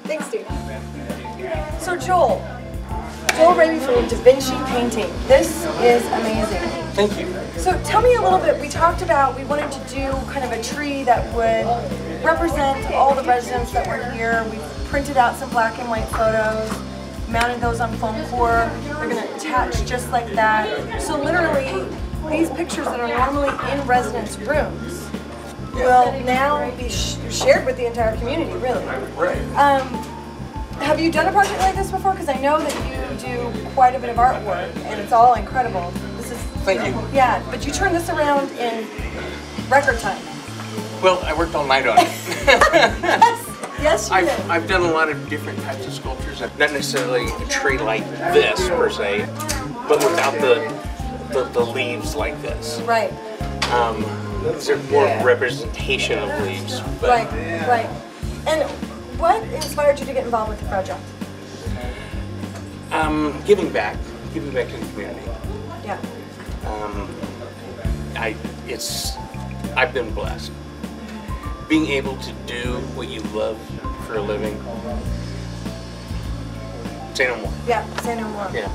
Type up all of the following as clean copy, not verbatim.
Thanks, Steve. So Joel Raby from Da Vinci Painting. This is amazing. Thank you. So tell me a little bit, we talked about, we wanted to do kind of a tree that would represent all the residents that were here. We printed out some black and white photos, mounted those on foam core. They're going to attach just like that. So literally, these pictures that are normally in residents' rooms will now be shared with the entire community, really. Right. Have you done a project like this before? Because I know that you do quite a bit of artwork, and it's all incredible. This is Thank you. Yeah, but you turned this around in record time. Well, I worked all night on it. Yes, you did. I've done a lot of different types of sculptures. Not necessarily a tree like this per se, but without the leaves like this. Right. These are more representation of leaves. But Right. And what inspired you to get involved with the project? Giving back to the community. Yeah. I've been blessed. Being able to do what you love for a living. Say no more. Yeah, say no more. Yeah.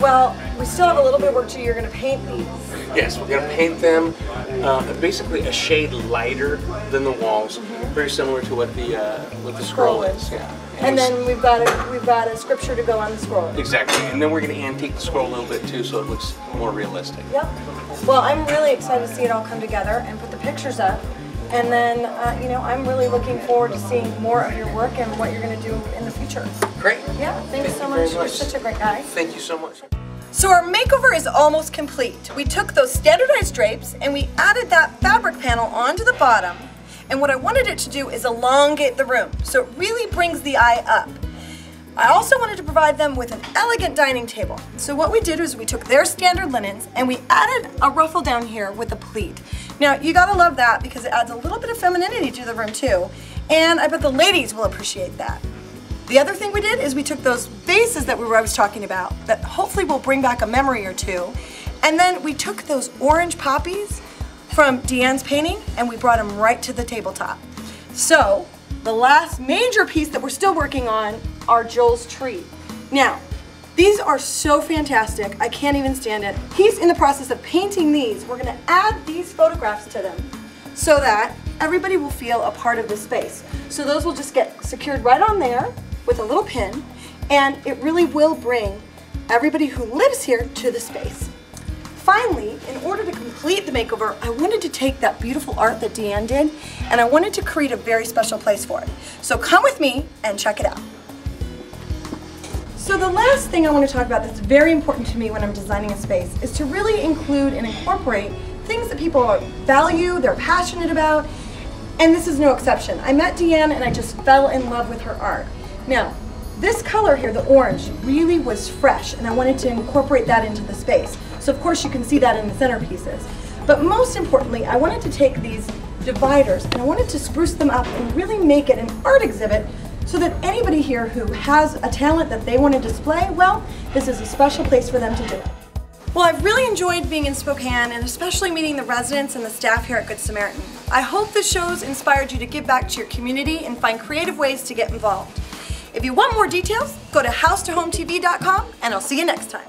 Well, we still have a little bit of work to do. You're going to paint these. Yes, we're going to paint them basically a shade lighter than the walls, very similar to what the scroll is. Yeah. And then we've got a scripture to go on the scroll. Exactly, and then we're going to antique the scroll a little bit too, so it looks more realistic. Yep. Well, I'm really excited to see it all come together and put the pictures up. And then, I'm really looking forward to seeing more of your work and what you're going to do in the future. Great. Yeah, thanks so much. You're such a great guy. Thank you so much. So our makeover is almost complete. We took those standardized drapes and we added that fabric panel onto the bottom. And what I wanted it to do is elongate the room, so it really brings the eye up. I also wanted to provide them with an elegant dining table. So what we did was we took their standard linens and we added a ruffle down here with a pleat. Now you gotta love that because it adds a little bit of femininity to the room too. And I bet the ladies will appreciate that. The other thing we did is we took those vases that I was talking about that hopefully will bring back a memory or two. And then we took those orange poppies from Deanne's painting and we brought them right to the tabletop. So the last major piece that we're still working on are Joel's tree. Now, these are so fantastic, I can't even stand it. He's in the process of painting these. We're gonna add these photographs to them so that everybody will feel a part of the space. So those will just get secured right on there with a little pin, and it really will bring everybody who lives here to the space. Finally, in order to complete the makeover, I wanted to take that beautiful art that Deanne did, and I wanted to create a very special place for it. So come with me and check it out. So the last thing I want to talk about that's very important to me when I'm designing a space is to really include and incorporate things that people value, they're passionate about, and this is no exception. I met Deanne and I just fell in love with her art. Now, this color here, the orange, really was fresh, and I wanted to incorporate that into the space. So of course you can see that in the centerpieces. But most importantly, I wanted to take these dividers and I wanted to spruce them up and really make it an art exhibit so that anybody here who has a talent that they want to display, well, this is a special place for them to do it. Well, I've really enjoyed being in Spokane and especially meeting the residents and the staff here at Good Samaritan. I hope this show's inspired you to give back to your community and find creative ways to get involved. If you want more details, go to housetohometv.com and I'll see you next time.